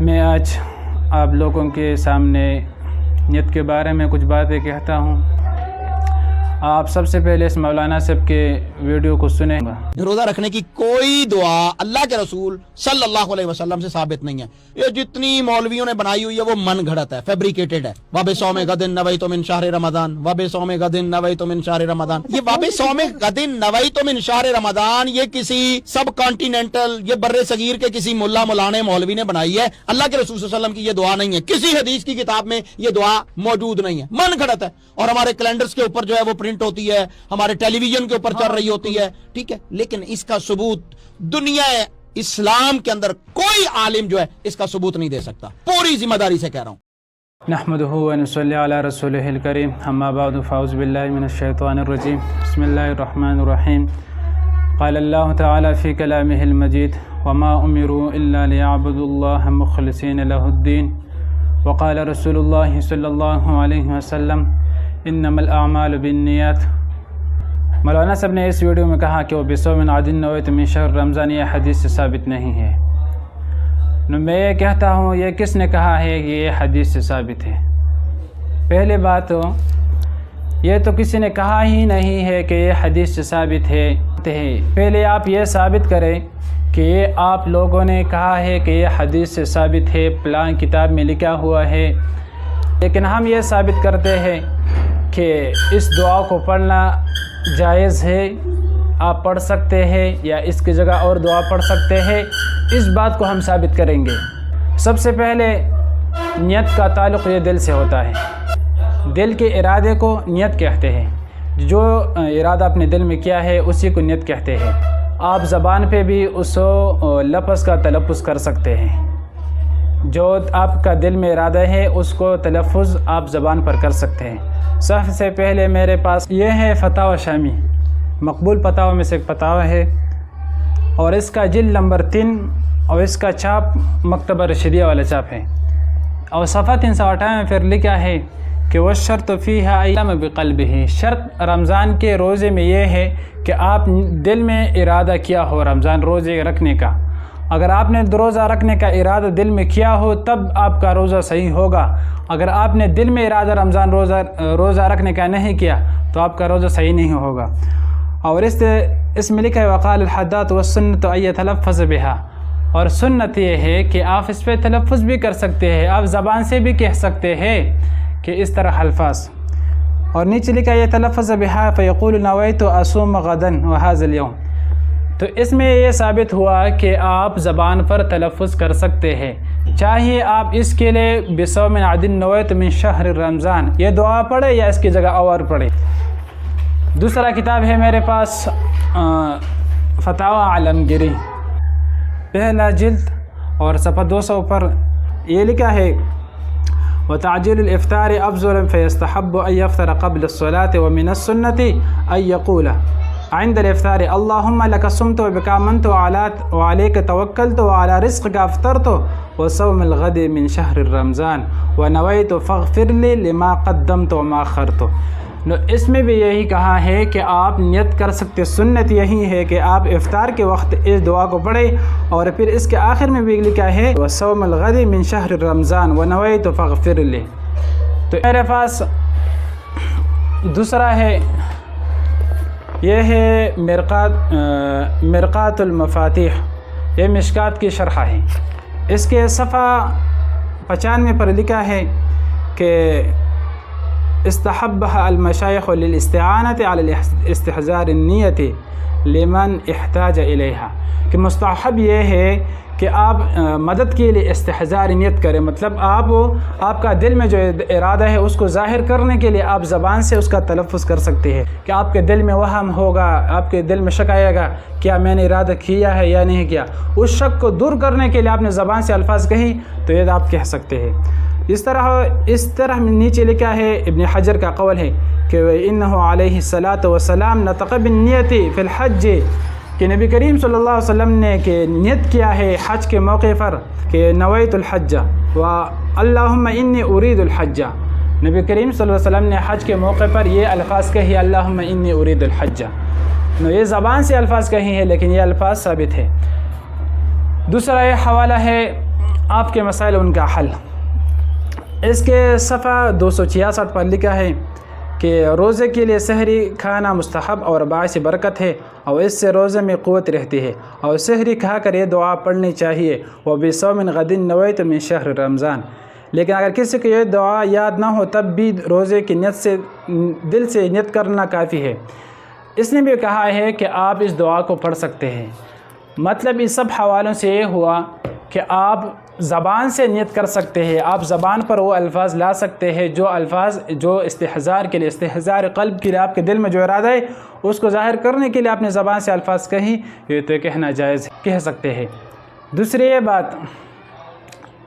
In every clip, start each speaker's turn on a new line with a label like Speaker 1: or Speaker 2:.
Speaker 1: میں آج آپ لوگوں کے سامنے نیت کے بارے میں کچھ باتیں کہتا ہوں۔ آپ سب سے پہلے اس مولانا صاحب کے ویڈیو کو سنیں گا۔
Speaker 2: روزہ رکھنے کی کوئی دعا اللہ کے رسول صلی اللہ علیہ وسلم سے ثابت نہیں ہے۔ یہ جتنی مولویوں نے بنائی ہوئی ہے وہ من گھڑت ہے، فیبریکیٹڈ ہے۔ وَبِصَوْمِ غَدٍ نَوَيْتُ مِنْ شَهْرِ رَمَضَانَ وَبِصَوْمِ غَدٍ نَوَيْتُ مِنْ شَهْرِ رَمَضَانَ، یہ وَبِصَوْمِ غَدٍ نَوَيْتُ مِنْ شَهْرِ رَمَضَانَ یہ کسی سب کانٹیننٹل، یہ بر صغیر کے کسی ملا مولانا مولوی نے بنائی ہے۔ اللہ کے رسول صلی اللہ علیہ وسلم کی یہ دعا نہیں ہے، کسی حدیث کی کتاب میں یہ دعا موجود نہیں ہے، من گھڑت ہے۔ اور ہمارے کیلنڈرز کے اوپر جو ہے وہ پرنٹ ہوتی ہے، ہمارے ٹیلی ویژن کے اوپر چل رہی ہوتی ہے، ٹھیک ہے، لیکن اس کا ثبوت دنیا اسلام کے اندر کوئی عالم جو ہے اس کا ثبوت نہیں دے سکتا، پوری ذمہ داری سے کہہ رہا ہوں۔
Speaker 1: نحمده ونصلي على رسوله الكريم، اما بعد فاعوذ بالله من الشيطان الرجيم، بسم الله الرحمن الرحيم۔ قال الله تعالى في كلامه المجيد وما أمروا إلا ليعبدوا الله مخلصين له الدين، وقال رسول الله صلى الله عليه وسلم انما الاعمال بالنیات۔ مولانا صاحب نے اس ویڈیو میں کہا کہ وہ بِصَوْمٍ غَدٍ نَوَيْتُ مِنْ شَهْرِ رمضان یہ حدیث سے ثابت نہیں ہے۔ میں یہ کہتا ہوں یہ کس نے کہا ہے کہ یہ حدیث سے ثابت ہے؟ پہلے بات یہ تو کسی نے کہا ہی نہیں ہے کہ یہ حدیث سے ثابت ہے۔ پہلے آپ یہ ثابت کریں کہ یہ آپ لوگوں نے کہا ہے کہ یہ حدیث سے ثابت ہے، فلاں کتاب میں لکھا ہوا ہے، لیکن ہم یہ ثابت کرتے ہیں کہ اس دعا کو پڑھنا جائز ہے، آپ پڑھ سکتے ہیں یا اس کی جگہ اور دعا پڑھ سکتے ہیں، اس بات کو ہم ثابت کریں گے۔ سب سے پہلے نیت کا تعلق یہ دل سے ہوتا ہے، دل کے ارادے کو نیت کہتے ہیں، جو ارادہ اپنے دل میں کیا ہے اسی کو نیت کہتے ہیں۔ آپ زبان پہ بھی اس لفظ کا تلفظ کر سکتے ہیں، جو آپ کا دل میں ارادہ ہے اس کو تلفظ آپ زبان پر کر سکتے ہیں۔ سب سے پہلے میرے پاس یہ ہے فتاوی شامی، مقبول فتاوی میں سے ایک فتاوی ہے، اور اس کا جلد نمبر 3 اور اس کا چھاپ مکتبہ رشیدیہ والا چھاپ ہے، اور صفحہ 358 میں پھر لکھا ہے کہ وَالشَّرْطُ فِيهَا أَيَّامَ بِقَلْبِهِ، شرط رمضان کے روزے میں یہ ہے کہ آپ دل میں ارادہ کیا ہو رمضان روزے رکھنے کا۔ اگر آپ نے روزہ رکھنے کا ارادہ دل میں کیا ہو تب آپ کا روزہ صحیح ہوگا، اگر آپ نے دل میں ارادہ رمضان روزہ رکھنے کا نہیں کیا تو آپ کا روزہ صحیح نہیں ہوگا۔ اور اس میں لکھا ہے وقال الحداد والسنت ان يتلفظ بها، اور سنت یہ ہے کہ آپ اس پہ تلفظ بھی کر سکتے ہیں، آپ زبان سے بھی کہہ سکتے ہیں کہ اس طرح الفاظ۔ اور نیچے لکھا ہے يتلفظ بها فيقول نويت اصوم غدا وهذا اليوم، تو اس میں یہ ثابت ہوا کہ آپ زبان پر تلفظ کر سکتے ہیں، چاہیے آپ اس کے لیے بِصَوْمٍ غَدٍ نَوَيْتُ مِنْ شَهْرِ رمضان یہ دعا پڑھے یا اس کی جگہ اور پڑھے۔ دوسرا کتاب ہے میرے پاس فتاوی عالمگیری، پہلا جلد اور صفحہ 200 پر یہ لکھا ہے وتعجيل الافطار افضل فيستحب ان يفطر قبل الصلاه ومن السنه ان يقول عند الافطار اللهم لك صمت وبك آمنت وعليك توكلت وعلى رزقك افطرت وصوم الغد من شهر رمضان ونويت فاغفر لي لما قدمت وما اخرت۔ اس میں بھی یہی کہا ہے کہ آپ نیت کر سکتے، سنت یہی ہے کہ آپ افطار کے وقت اس دعا کو پڑھیں، اور پھر اس کے آخر میں بھی لکھا ہے وصوم الغد من شهر رمضان ونويت فاغفر لي۔ تو میرے پاس دوسرا ہے، یہ ہے مرقات المفاتیح، یہ مشکات کی شرح ہے، اس کے صفحہ 95 پر لکھا ہے کہ استحبها المشایخ للاستعانة على الاستحضار النیة لمن احتاج الیها، کہ مستحب یہ ہے کہ آپ مدد کے لیے استحضار نیت کریں، مطلب آپ کا دل میں جو ارادہ ہے اس کو ظاہر کرنے کے لیے آپ زبان سے اس کا تلفظ کر سکتے ہیں، کہ آپ کے دل میں وہم ہوگا، آپ کے دل میں شک آئے گا کیا میں نے ارادہ کیا ہے یا نہیں کیا، اس شک کو دور کرنے کے لیے آپ نے زبان سے الفاظ کہی تو یہ آپ کہہ سکتے ہیں۔ اس طرح نیچے لکھا ہے ابن حجر کا قول ہے کہ انه علیہ الصلاۃ والسلام نطق بالنیت فی الحج، کہ نبی کریم صلی اللہ علیہ وسلم نے کہ نیت کیا ہے حج کے موقع پر کہ نویت الحج و اللہم انی ارید الحج، نبی کریم صلی اللہ علیہ وسلم نے حج کے موقع پر یہ الفاظ کہی اللہم انی ارید الحج، یہ زبان سے الفاظ کہی ہیں لیکن یہ الفاظ ثابت ہے۔ دوسرا یہ حوالہ ہے آپ کے مسائل ان کا حل۔ اس کے صفحہ 266 پر لکھا ہے کہ روزے کے لیے سحری کھانا مستحب اور باعث برکت ہے، اور اس سے روزے میں قوت رہتی ہے، اور سحری کھا کر یہ دعا پڑھنی چاہیے، وَبِصَوْمٍ غَدٍ نَوَيْتُ مِنْ شَهْرِ رمضان۔ لیکن اگر کسی کو یہ دعا یاد نہ ہو تب بھی روزے کی نیت سے دل سے نیت کرنا کافی ہے۔ اس نے بھی کہا ہے کہ آپ اس دعا کو پڑھ سکتے ہیں۔ مطلب اس سب حوالوں سے یہ ہوا کہ آپ زبان سے نیت کر سکتے ہیں، آپ زبان پر وہ الفاظ لا سکتے ہیں جو الفاظ جو استحضار کے لیے، استحضار قلب کے لیے، آپ کے دل میں جو ارادہ ہے اس کو ظاہر کرنے کے لیے آپ نے زبان سے الفاظ کہیں، یہ تو کہنا جائز کہہ سکتے ہیں۔ دوسری یہ بات،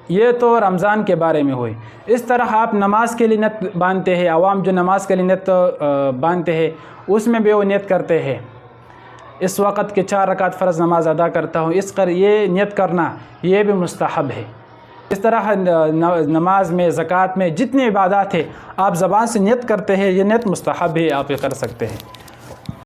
Speaker 1: یہ تو رمضان کے بارے میں ہوئی۔ اس طرح آپ نماز کے لیے نیت باندھتے ہیں، عوام جو نماز کے لیے نیت باندھتے ہیں اس میں بھی وہ نیت کرتے ہیں، اس وقت کے 4 رکعت فرض نماز ادا کرتا ہوں، اس پر یہ نیت کرنا یہ بھی مستحب ہے۔ اس طرح نماز میں، زکوٰۃ میں، جتنی عبادات ہیں آپ زبان سے نیت کرتے ہیں، یہ نیت مستحب ہے، آپ یہ کر سکتے ہیں۔